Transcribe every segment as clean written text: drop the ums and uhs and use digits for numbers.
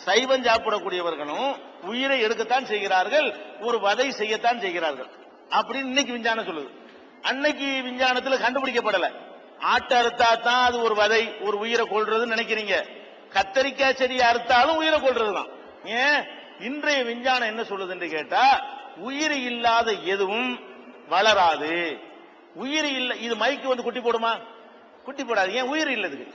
சைவம் சாப்பிடக்கூடியவர்களும் உயிரை எடுக்கத்தான் செய்கிறார்கள், ஒரு வதை செய்யத்தான் செய்கிறார்கள் அப்படின்னு இன்னைக்கு விஞ்ஞானம் சொல்லுது. அன்னைக்கு விஞ்ஞானத்துல கண்டுபிடிக்கப்படல. ஆட்டை அறுத்தா தான் அது ஒரு வதை, ஒரு உயிரை கொள்றதுன்னு நினைக்கிறீங்க. கத்தரிக்காய் செடியை அறுத்தாலும் உயிரை கொள்றதுதான். ஏன் இன்றைய விஞ்ஞானம் என்ன சொல்லுதுன்னு கேட்டா, உயிர் இல்லாத எதுவும் வளராது. உயிர் இல்ல, இது மைக்கு வந்து குட்டி போடுமா? குட்டி போடாது. ஏன்? உயிர் இல்லதுக்கு.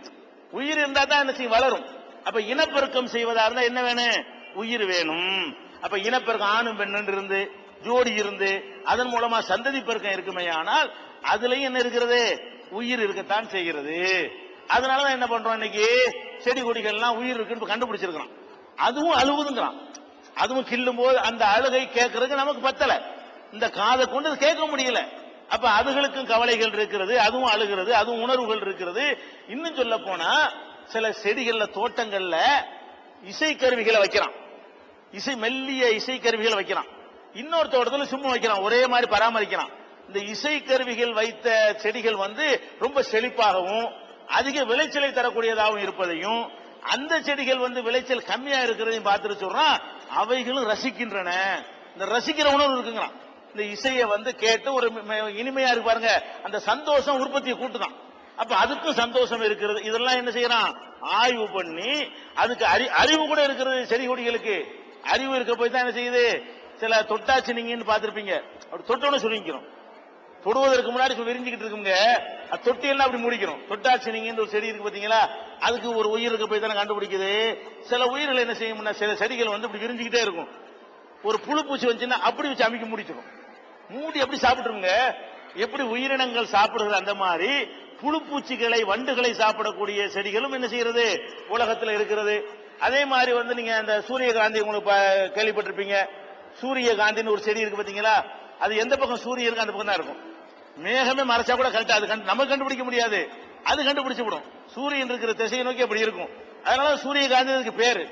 உயிர் இருந்தா தான் என்ன செய்யும்? வளரும். அப்ப இனப்பெருக்கம் செய்வதா இருந்தா என்ன வேணும்? உயிர் வேணும். அப்ப இனப்பெருக்கம் ஆணும் பெண்ணு இருந்து ஜோடி இருந்து அதன் மூலமா சந்ததி பெருக்கம் இருக்குமே, ஆனால் அதுலயும் என்ன இருக்கிறது? உயிர் இருக்கத்தான் செய்கிறது. அதனாலதான் என்ன பண்றோம், இன்னைக்கு செடி கொடிகள்லாம் உயிர் இருக்குன்னு கண்டுபிடிச்சிருக்கிறோம். அதுவும் அழுகுதுங்கிறான். அதுவும் கிள்ளும் போது அந்த அழுகை கேட்கறதுக்கு நமக்கு பத்தல, இந்த காதை கொண்டு கேட்க முடியல. அப்ப அதுகளுக்கும் கவலைகள் இருக்கிறது, அதுவும் அழுகிறது, அதுவும் உணர்வுகள் இருக்கிறது. இன்னும் சொல்ல போனா சில செடிகள்ல தோட்டங்கள்ல இசை கருவிகளை வைக்கிறான், மெல்லிய இசை கருவிகளை வைக்கிறான். இன்னொரு தோட்டத்தில் சும்மா வைக்கிறான், ஒரே மாதிரி பராமரிக்கிறான். இந்த இசை கருவிகள் வைத்த செடிகள் வந்து ரொம்ப செழிப்பாகவும் அதிக விளைச்சலை தரக்கூடியதாகவும் இருப்பதையும், அந்த செடிகள் வந்து விளைச்சல் கம்மியா இருக்கிறதையும் பார்த்துட்டு சொல்றான், அவைகளும் ரசிக்கின்றன. இந்த ரசிக்கிற உணர்வு இருக்குங்கிறான். இந்த இசையை வந்து கேட்டு ஒரு இனிமையா இருக்கு பாருங்க, அந்த சந்தோஷம் உற்பத்தியை கூட்டுதான். அப்ப அதுக்கும் சந்தோஷம் இருக்கிறது. இதெல்லாம் என்ன செய்யறான்? ஆய்வு பண்ணி அதுக்கு அறிவு கூட இருக்கிறது. செடி கொடிகளுக்கு அறிவு இருக்க போய் தான் என்ன செய்யுது? சில தொட்டாச்சு நீங்கன்னு பார்த்திருப்பீங்க, அப்படி தொட்டோன்னு சொல்லிக்கிறோம். தொடுவதற்கு முன்னாடி விரிஞ்சுக்கிட்டு இருக்குங்க, தொட்டி எல்லாம் அப்படி முடிக்கிறோம். தொட்டாச்சு நீங்க ஒரு செடி இருக்கு பாத்தீங்களா, அதுக்கு ஒரு உயிர் இருக்க போய் தானே கண்டுபிடிக்குது. சில உயிர்கள் என்ன செய்யும்னா, சில செடிகள் வந்து இப்படி விரிஞ்சுக்கிட்டே இருக்கும். ஒரு புழு பூச்சி வந்துச்சுன்னா அப்படி வச்சு அமைக்க முடிச்சிடும், மூடி அப்படி சாப்பிட்டுருங்க. எப்படி உயிரினங்கள் சாப்பிடுறது அந்த மாதிரி புழு பூச்சிகளை வண்டுகளை சாப்பிடக்கூடிய செடிகளும் என்ன செய்யறது உலகத்தில் இருக்கிறது. அதே மாதிரி வந்து நீங்க அந்த சூரியகாந்தி உங்களுக்கு கேள்விப்பட்டிருப்பீங்க. சூரியகாந்தின்னு ஒரு செடி இருக்கு பாத்தீங்களா, அது எந்த பக்கம் சூரியன் இருக்கு அந்த பக்கம் தான் இருக்கும். மேகமே மறைச்சா கூட கரெக்டா அது நம்ம கண்டுபிடிக்க முடியாது, அது கண்டுபிடிச்சு விடும். சூரியன் இருக்கிற திசையை நோக்கி அப்படி இருக்கும். அதனால சூரியகாந்தி பேரு.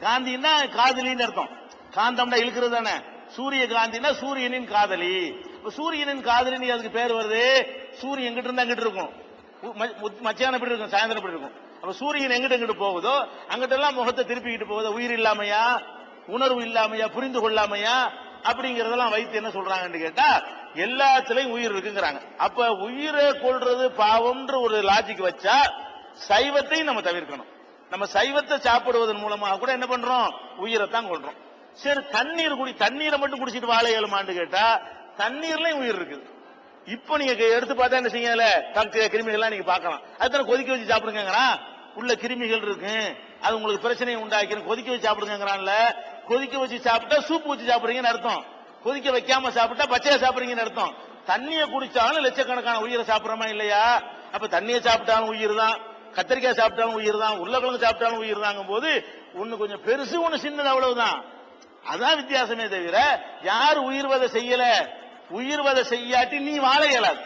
காந்தின்னா காதலின்னு அர்த்தம். காந்தம்னா இழுக்கிறது தானே. சூரியகாந்தினா சூரியனின் காதலி. சூரியனின் காதலி அதுக்கு பேர் வருது. சூரியன் எங்கிட்ட இருந்தா அங்கிட்டு இருக்கும், மத்தியானம் எப்படி இருக்கும், சாயந்தரம் எப்படி இருக்கும். அப்ப சூரியன் எங்கிட்ட எங்கிட்டு போகுதோ அங்கிட்ட எல்லாம் முகத்தை திருப்பிக்கிட்டு போகுதோ, உயிர் இல்லாமையா, உணர்வு இல்லாமையா, புரிந்து கொள்ளாமையா, அப்படிங்கறதெல்லாம் வைத்து என்ன சொல்றாங்கன்னு கேட்டா, எல்லாத்திலையும் உயிர் இருக்குங்கிறாங்க. அப்ப உயிரை கொள்றது பாவம்ன்ற ஒரு லாஜிக் வச்சா சைவத்தையும் நம்ம தவிர்க்கணும். நம்ம சைவத்தை சாப்பிடுவதன் மூலமாக கூட என்ன பண்றோம்? உயிரை தான் கொள்றோம். சரி, தண்ணீரை மட்டும் குடிச்சிட்டு வாழ இயலுமான்னு கேட்டா, தண்ணீர்லயும் உயிர் இருக்குது. இப்ப நீங்க எடுத்து பார்த்தா என்ன செய்யல, பாக்டீரியா கிருமிகள் நீங்க பார்க்கலாம். அதுதான் கொதிக்க வச்சு சாப்பிடுங்கிறா, உள்ள கிருமிகள் இருக்கு, அது உங்களுக்கு பிரச்சனையை உண்டாக்கி கொதிக்க வச்சு சாப்பிடுங்கிறான்ல. கொதிக்க வச்சு சாப்பிட்டா சூப்பு வச்சு சாப்பிடுறீங்கன்னு அர்த்தம், கொதிக்க வைக்காம சாப்பிட்டா பச்சையா சாப்பிடுறீங்கன்னு அர்த்தம். தண்ணியை குடிச்சாலும் லட்சக்கணக்கான உயிரை சாப்பிடறோமா இல்லையா? அப்ப தண்ணியை சாப்பிட்டாலும் உயிர் தான், கத்திரிக்காய் சாப்பிட்டாலும் உயிர் தான், உருளைக்கிழங்கு சாப்பிட்டாலும் உயிர் தாங்கும் போது ஒண்ணு கொஞ்சம் பெருசு, ஒண்ணு சின்னது, அவ்வளவுதான். அதான் வித்தியாசமே தவிர யார் உயிர்வதை செய்யல. உயிர்வதை செய்யாட்டி நீ வாழ இயலாது.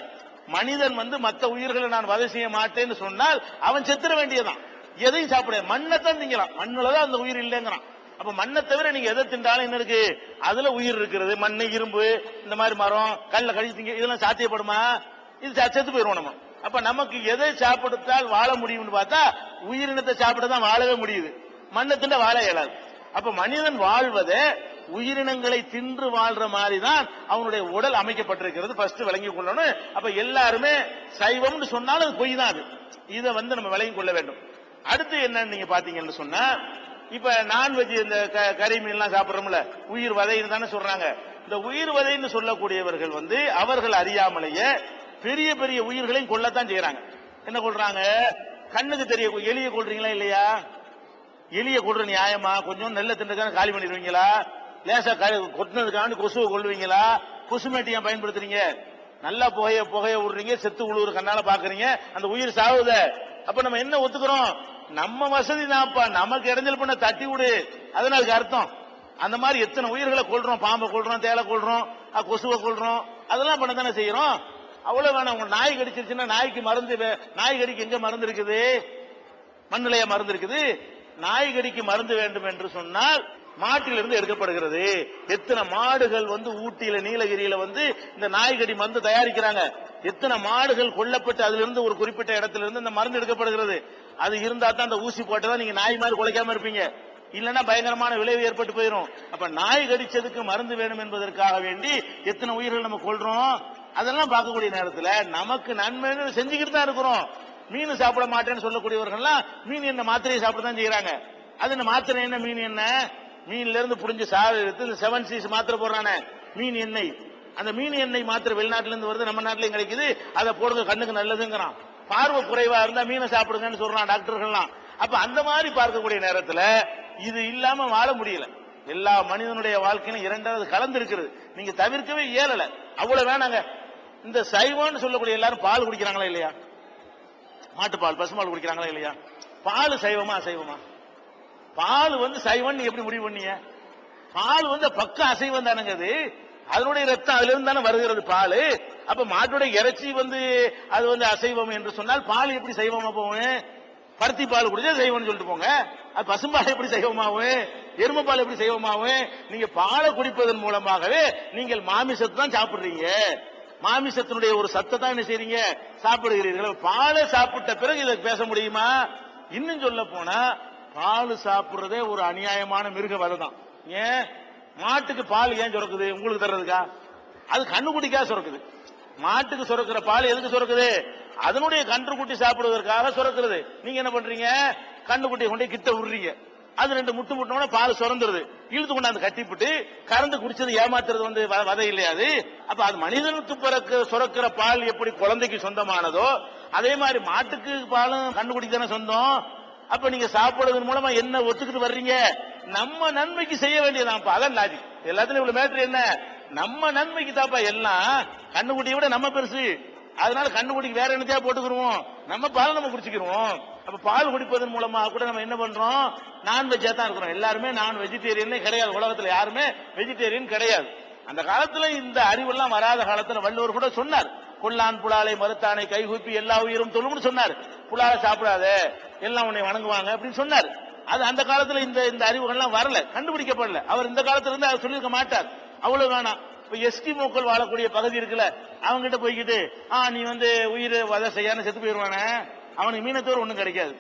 மனிதன் வந்து மற்ற உயிர்களை நான் வதை செய்ய மாட்டேன்னு சொன்னால் அவன் செத்துற வேண்டியதான். எதையும் சாப்பிட, மண்ணத்தான் திங்கலாம், மண்ணுலதான் அந்த உயிர் இல்லைங்கிறான். அப்ப மண்ணை தவிர நீங்க எதை தின்றாலும் என்ன இருக்கு? அதுல உயிர் இருக்கிறது. மண்ணு, இரும்பு, இந்த மாதிரி மரம், கல்ல கழிச்சு திங்க, இதெல்லாம் சாத்தியப்படுமா? இது செத்து போயிருவோம் நம்ம. அப்ப நமக்கு எதை சாப்பிடுத்தால் வாழ முடியும்னு பார்த்தா உயிரினத்தை சாப்பிட்டதான் வாழவே முடியுது, மண்ணை திண்ட வாழ இயலாது. அப்ப மனிதன் வாழ்வதை உயிரினங்களை தின்று வாழ்ற மாதிரி தான் அவனுடைய உடல் அமைக்கப்பட்டிருக்கிறது. ஃபர்ஸ்ட் விளங்கி கொள்ளணும். அப்ப எல்லாருமே சைவம்னு சொன்னாலும் அது பொய் தான். அது இதை வந்து நம்ம விளங்கி கொள்ள வேண்டும். அடுத்து என்னன்னு நீங்க பாத்தீங்கன்னு சொன்னா, இப்ப நான்வெஜ் இந்த கறி மீன் எல்லாம் சாப்பிடுறோம்ல, உயிர் வதைன்னு தானே சொல்றாங்க. இந்த உயிர் வதைன்னு சொல்லக்கூடியவர்கள் வந்து அவர்கள் அறியாமலேயே பெரிய பெரிய உயிர்களையும் கொல்லத்தான் செய்யறாங்க. என்ன கொள்றாங்க? கண்ணுக்கு தெரிய எலியை கொள்றீங்களா இல்லையா? எலியை கொள்ற நியாயமா? கொஞ்சம் நெல்ல திண்டுக்கான காலி பண்ணிடுவீங்களா? லேசா கொட்டினதுக்கான கொசுவை கொள்வீங்களா? கொசுமேட்டியா பயன்படுத்துறீங்க? நல்லா புகைய விடுறீங்க, செத்து உழுவுற கண்ணால பாக்குறீங்க, அந்த உயிர் சாவுத. அப்ப நம்ம என்ன ஒத்துக்கிறோம்? நம்ம வசதி தான்ப்பா, நமக்கு இடைஞ்சல் பண்ண தட்டி விடு, அதனால அதுக்கு அர்த்தம். அந்த மாதிரி எத்தனை உயிர்களை கொள்றோம், பாம்பை கொள்றோம், தேலை கொள்றோம், கொசுவை கொள்றோம், அதெல்லாம் பண்ண தானே செய்யறோம். அவ்வளவு வேணாம். உங்க நாய் கடிச்சிருச்சுன்னா நாய்க்கு மருந்து, நாய் கடிக்கு எங்க மருந்து இருக்குது? மண்ணிலையா மருந்து இருக்குது? நாய் கடிக்கு மருந்து வேண்டும் என்று சொன்னால் மாட்டிலிருந்து எடுக்கப்படுகிறது. எத்தனை மாடுகள் வந்து ஊட்டியில, நீலகிரியில வந்து இந்த நாய்கடி மருந்து தயாரிக்கிறாங்க. எத்தனை மாடுகள் கொல்லப்பட்டு அதுல இருந்து ஒரு குறிப்பிட்ட இடத்துல இருந்து இந்த மருந்து எடுக்கப்படுகிறது. அது இருந்தா தான் அந்த ஊசி போட்டதான் நீங்க நாய் மாதிரி குலைக்காம இருப்பீங்க. இல்லைன்னா பயங்கரமான விளைவு ஏற்பட்டு போயிடும். அப்ப நாய் கடிச்சதுக்கு மருந்து வேணும் என்பதற்காக வேண்டி எத்தனை உயிர்கள் நம்ம கொள்றோம். அதெல்லாம் பார்க்கக்கூடிய நேரத்தில் நமக்கு நன்மைன்னு செஞ்சுக்கிட்டு தான் இருக்கிறோம். மீன் சாப்பிட மாட்டேன்னு சொல்லக்கூடியவர்கள்லாம் மீன் என்ன மாத்திரையை சாப்பிட தான் செய்யறாங்க. அது என்ன மாத்திரை என்ன மீன் என்ன மீன்ல இருந்து புடிஞ்சு சாறு எடுத்து 7 சீஸ் மாத்திரை போடுறானே மீன் எண்ணெய். அந்த மீன் எண்ணெய் மாத்திரை வெளிநாட்டுல இருந்து வருது, நம்ம நாட்டிலையும் கிடைக்குது. அதை போடுங்க கண்ணுக்கு நல்லதுங்கிறான். பார்வை குறைவா இருந்தா மீனை சாப்பிடுங்கன்னு சொல்றான் டாக்டர்கள்லாம். அப்ப அந்த மாதிரி பார்க்கக்கூடிய நேரத்துல இது இல்லாம வாழ முடியல. எல்லா மனிதனுடைய வாழ்க்கையிலும் இரண்டாவது கலந்து இருக்கிறது. நீங்க தவிர்க்கவே இயலல. அவ்வளவு வேணாங்க. இந்த சைவம்னு சொல்லக்கூடிய எல்லாரும் பால் குடிக்கிறாங்களா இல்லையா? மாட்டுப்பால் பசுமால் குடிக்கிறாங்களா இல்லையா? பால் சைவமா அசைவமா? பால் சைவம் எப்படி முடிவு பண்ணீங்க? பால் பக்க அசைவம் தானுங்க. அதனுடைய ரத்தம் அதுல இருந்து தானே வருகிறது பால். அப்ப மாட்டுடைய இறைச்சி அது அசைவம் என்று சொன்னால் பால் எப்படி சைவமா போகும்? பருத்தி பால் குடிச்சா சைவம்னு சொல்லிட்டு போங்க. அது பசும்பால் எப்படி சைவமாகும்? எருமை பால் எப்படி சைவமாகும்? நீங்க பாலை குடிப்பதன் மூலமாகவே நீங்கள் மாமிசத்தை தான் சாப்பிடுறீங்க. மாமிசத்தினுடைய ஒரு சத்தை தான் என்ன செய்றீங்க? சாப்பிடுகிறீர்கள். பாலை சாப்பிட்ட பிறகு இதை பேச முடியுமா? இன்னும் சொல்ல போனா பால் சாப்பிடுறதே ஒரு அநியாயமான மிருக வதை தான். ஏன் மாட்டுக்கு பால் ஏன் சுரக்குது? உங்களுக்கு தர்றதுக்கா? அது கண்ணுக்குட்டிக்கா சுரக்குது. மாட்டுக்கு சுரக்கிற பால் எதுக்கு சுரக்குது? அதனுடைய கன்றுக்குட்டி சாப்பிடுவதற்காக சுரக்கிறது. நீங்க என்ன பண்றீங்க? கண்ணுக்குட்டியை கொண்டு கிட்ட விடுறீங்க. அது 2 முட்டு முட்டோட பால் சுரந்துருது. இழுத்து கொண்டாந்து கட்டிவிட்டு கறந்து குடிச்சது ஏமாத்துறது வதை இல்லையாது. அப்ப அது மனிதனுக்கு சுரக்கிற பால் எப்படி குழந்தைக்கு சொந்தமானதோ அதே மாதிரி மாட்டுக்கு பாலும் கண்ணுக்குட்டிக்கு தானே சொந்தம். அப்ப நீங்க சாப்பிடுறதன் மூலமா என்ன ஒத்துக்கிட்டு வர்றீங்க? நம்ம நன்மைக்கு செய்ய வேண்டியதான். அதான் லாஜிக். எல்லாத்துலயும் இவ்வளவு மேட்டர் என்ன? நம்ம நன்மைக்கு தாப்பா எல்லாம். கண்ணுக்குட்டியை விட நம்ம பெருசு. அதனால கண்ணுக்குட்டிக்கு வேற என்னத்தையா போட்டுக்கிறோம், நம்ம பாலை நம்ம குடிச்சுக்கிறோம். அப்ப பால் குடிப்பதன் மூலமா கூட நம்ம என்ன பண்றோம்? நான்வெஜ்ஜா தான் இருக்கிறோம். எல்லாருமே நான் வெஜிடேரியனே கிடையாது. உலகத்துல யாருமே வெஜிடேரியன் கிடையாது. அந்த காலத்துல இந்த அறிவெல்லாம் வராத காலத்துல வள்ளுவர் கூட சொன்னார், கொல்லான் புலாலை மறுத்தானை கைகூப்பி எல்லா உயிரும் தொழும்னு சொன்னார். புலாலை சாப்பிடாத, எல்லாம் உன்னை வணங்குவாங்க அப்படின்னு சொன்னார். அது அந்த காலத்துல இந்த அறிவுகள்லாம் வரல, கண்டுபிடிக்கப்படல. அவர் இந்த காலத்துல இருந்து அவர் சொல்லியிருக்க மாட்டார். அவ்வளவு வேணாம். இப்ப எஸ்கிமோக்கள் வாழக்கூடிய பகுதி இருக்குல்ல, அவங்க கிட்ட போய்கிட்டு நீ உயிர் வதை செய்யான்னு செத்து போயிருவானே, அவனுக்கு மீனத்தோர் ஒண்ணும் கிடைக்காது.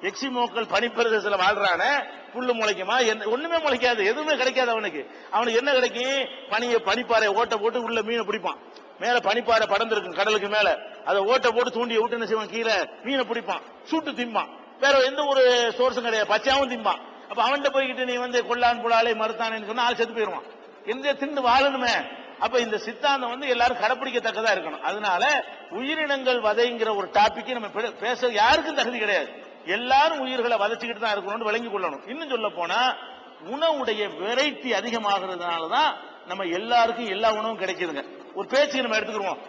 எக்ஸிமோக்கள் பனிப்பிரதேசத்துல வாழ்றான, புல்லு முளைக்குமா? ஒண்ணுமே முளைக்காது, எதுவுமே கிடைக்காது அவனுக்கு. அவனுக்கு என்ன கிடைக்கும்? பனிப்பாறை ஓட்ட போட்டு உள்ள மீனை பிடிப்பான். மேல பனிப்பாறை படர்ந்திருக்கும் கடலுக்கு மேல, அதை ஓட்ட போட்டு தூண்டிய விட்டு என்ன செய்வான்? கீழே மீனை பிடிப்பான், சுட்டு திம்பான். வேற எந்த ஒரு சோர்ஸும் கிடையாது, பச்சையாவும் திம்பான். அப்ப அவன்கிட்ட போய்கிட்டு நீ கொல்லான் புலாலை மறுத்தானேன்னு சொன்னா ஆள் செத்து போயிருவான். எந்த திண்டு வாழணுமே. அப்ப இந்த சித்தாந்தம் எல்லாரும் கடைப்பிடிக்கத்தக்கதா இருக்கணும். அதனால உயிரினங்கள் வதைங்கிற ஒரு டாபிக் நம்ம பேச யாருக்கும் தகுதி கிடையாது. எல்லாரும் உயிர்களை வதைச்சுக்கிட்டு தான் இருக்கணும்னு விளங்கி கொள்ளணும். இன்னும் சொல்ல போனா உணவுடைய வெரைட்டி அதிகமாகிறதுனாலதான் நம்ம எல்லாருக்கும் எல்லா உணவும் கிடைக்குதுங்க. ஒரு பேச்சு நம்ம எடுத்துக்கிறோம்,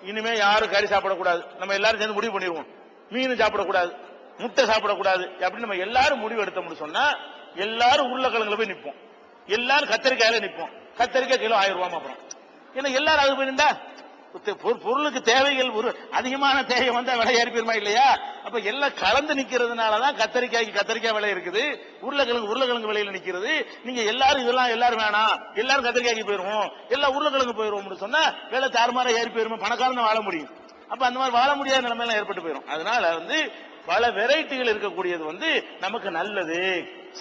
இனிமே யாரும் கறி சாப்பிடக்கூடாது, நம்ம எல்லாரும் சேர்ந்து முடிவு பண்ணிடுவோம். மீன் சாப்பிடக்கூடாது, முட்டை சாப்பிடக்கூடாது அப்படின்னு நம்ம எல்லாரும் முடிவு எடுத்தோம்னு சொன்னா எல்லாரும் உருளைக்கிழங்குல போய் நிற்போம், எல்லாரும் கத்தரிக்காயில நிற்போம். கத்தரிக்காய் கிலோ 1000 ரூபாய். அப்புறம் ஏன்னா எல்லாரும் அது போயிருந்தா பொருளுக்கு தேவைகள் ஒரு அதிகமான தேவை விலை ஏறி போயிருமா இல்லையா? அப்ப எல்லாம் கலந்து நிக்கிறதுனாலதான் கத்தரிக்காய் விலை இருக்குது, உருளைக்கிழங்கு விலையில நிக்கிறது. நீங்க எல்லாரும் இதெல்லாம் எல்லாரும் வேணாம், எல்லாரும் கத்தரிக்காய்க்கு போயிருவோம், எல்லாம் உருளைக்கிழங்கு போயிருவோம் சொன்னா விலை தாறுமாறா ஏறி போயிருமா? பணக்காரன் வாழ முடியும். அப்ப அந்த மாதிரி வாழ முடியாத நிலைமையெல்லாம் ஏற்பட்டு போயிடும். அதனால பல வெரைட்டிகள் இருக்கக்கூடியது நமக்கு நல்லது.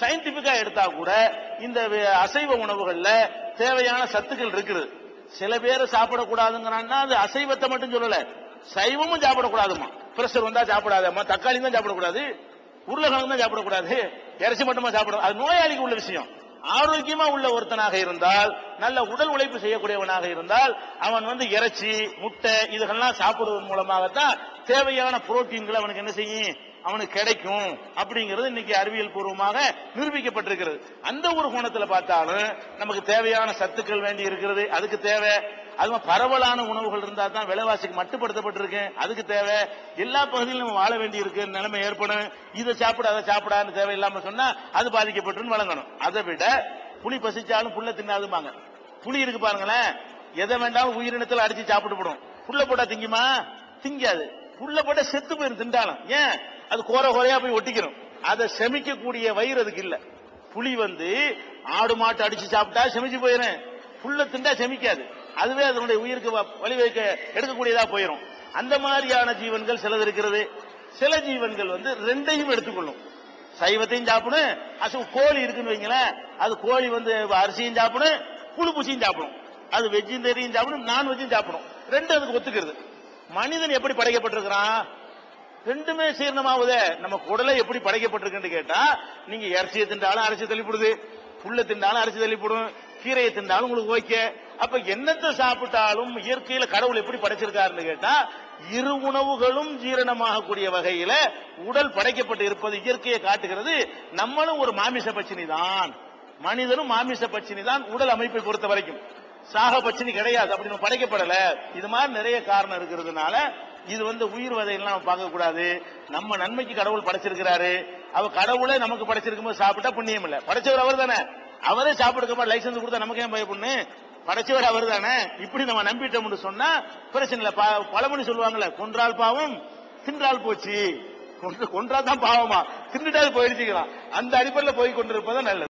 சயின்டிபிக்கா எடுத்தா கூட இந்த அசைவ உணவுகள்ல தேவையான சத்துக்கள் இருக்குது. சில பேரை சாப்பிடக்கூடாதுங்கிறான்னா அது அசைவத்தை மட்டும் சொல்லல, சைவமும் சாப்பிடக்கூடாதுமா. பிரஷர் வந்தா சாப்பிடாதம்மா, தக்காளி தான் சாப்பிடக்கூடாது, உருளைக்கிழங்கு தான் சாப்பிடக்கூடாது, இறைச்சி மட்டுமா சாப்பிட. அது நோயாளிக்கு உள்ள விஷயம். ஆரோக்கியமா உள்ள ஒருத்தனாக இருந்தால், நல்ல உடல் உழைப்பு செய்யக்கூடியவனாக இருந்தால் அவன் இறைச்சி முட்டை இதுகள்லாம் சாப்பிடுவதன் மூலமாகத்தான் தேவையான புரோட்டீன்கள் அவனுக்கு என்ன செய்யும், அவனுக்கு கிடைக்கும். அப்படிங்கிறது இன்னைக்கு அறிவியல் பூர்வமாக நிரூபிக்கப்பட்டிருக்கிறது. அந்த ஒரு கோணத்துல பார்த்தாலும் நமக்கு தேவையான சத்துக்கள் வேண்டி இருக்கிறது, அதுக்கு தேவை. அது பரவலான உணவுகள் இருந்தா தான் விலைவாசிக்கு மட்டுப்படுத்தப்பட்டிருக்கு, அதுக்கு தேவை. எல்லா பகுதியிலும் நம்ம வாழ வேண்டி இருக்கு, நிலைமை ஏற்படும். இதை சாப்பிட அதை சாப்பிடான்னு தேவை இல்லாம சொன்னா அது பாதிக்கப்பட்டு வழங்கணும். அதை விட புலி பசிச்சாலும் புல்ல தின்னாதுமாங்க. புலி இருக்கு பாருங்களேன், எதை வேண்டாலும் உயிரினத்தில் அடிச்சு சாப்பிட்டு போடும். புல்ல போட்டா திங்குமா? திங்காது. புல்ல போட்டா செத்து போயிரும் திண்டாலும். ஏன்? அது கோரையா போய் ஒட்டிக்கிறோம். அதை செமிக்கக்கூடிய வயிறு அதுக்கு இல்ல. புலி ஆடு மாட்டு அடிச்சு சாப்பிட்டா செமிச்சு போயிடும், புல்ல திண்டா செமிக்காது. அதுவே அதனுடைய உயிருக்கு வழி வைக்க எடுக்கக்கூடியதா போயிடும். அந்த மாதிரியான ஜீவன்கள் சிலது இருக்கிறது. சில ஜீவன்கள் ரெண்டையும் எடுத்துக்கொள்ளும். சைவத்தையும் சாப்பிடும், கோழி இருக்குன்னு வைங்களேன், அது கோழி வந்து அரிசியும் சாப்பிடும், புழு பூச்சியும் சாப்பிடும். அது வெஜிடேரியன் சாப்பிடும், நான் வெஜ்ஜும் சாப்பிடும். ரெண்டு அதுக்கு ஒத்துக்கிறது. மனிதன் எப்படி படைக்கப்பட்டிருக்கிறான்? ரெண்டுமே சீரணமாவதே. நம்ம குடலை எப்படி படைக்கப்பட்டிருக்குன்னு கேட்டா, நீங்க இறைச்சியை தின்றாலும் அரிசி தள்ளிப்படுது, புல்ல தின்றாலும் அரிசி தள்ளிப்படும், கீரையை தின்றாலும் உங்களுக்கு ஓகே. அப்ப என்னத்தை சாப்பிட்டாலும் இயற்கையில கடவுள் எப்படி படைச்சிருக்காருன்னு கேட்டா, இரு உணவுகளும் ஜீரணமாகக்கூடிய வகையில உடல் படைக்கப்பட்டு இருப்பது இயற்கையை காட்டுகிறது. நம்மளும் ஒரு மாமிச பட்சினி தான், மனிதனும் மாமிச பட்சினி தான் உடல் அமைப்பை பொறுத்த வரைக்கும். சாக பட்சினி கிடையாது, அப்படி நம்ம படைக்கப்படல. இது மாதிரி நிறைய காரணம் இருக்கிறதுனால இது வந்து உயிர் வதையெல்லாம் பார்க்க கூடாது. நம்ம நன்மைக்கு கடவுள் படைச்சிருக்கிறாரு. அவ கடவுளே நமக்கு படைச்சிருக்கும் போது சாப்பிட்டா புண்ணியம் இல்ல. படைச்சவர் அவர் தானே, அவரே சாப்பிடுக்க லைசன்ஸ் கொடுத்தா நமக்கு ஏன் பயப்படணும்? படைச்சவர் அவர் தானே. இப்படி நம்ம நம்பிட்டோம்னு சொன்னா பிரச்சனை இல்ல. பழமொழி சொல்லுவாங்கல்ல, கொன்றால் பாவம் தின்றால் போச்சு. கொன்றா தான் பாவமா, தின்னுட்டால் போயிடுச்சுக்கலாம். அந்த அடிப்படையில் போய் கொண்டிருப்பதான் நல்லது.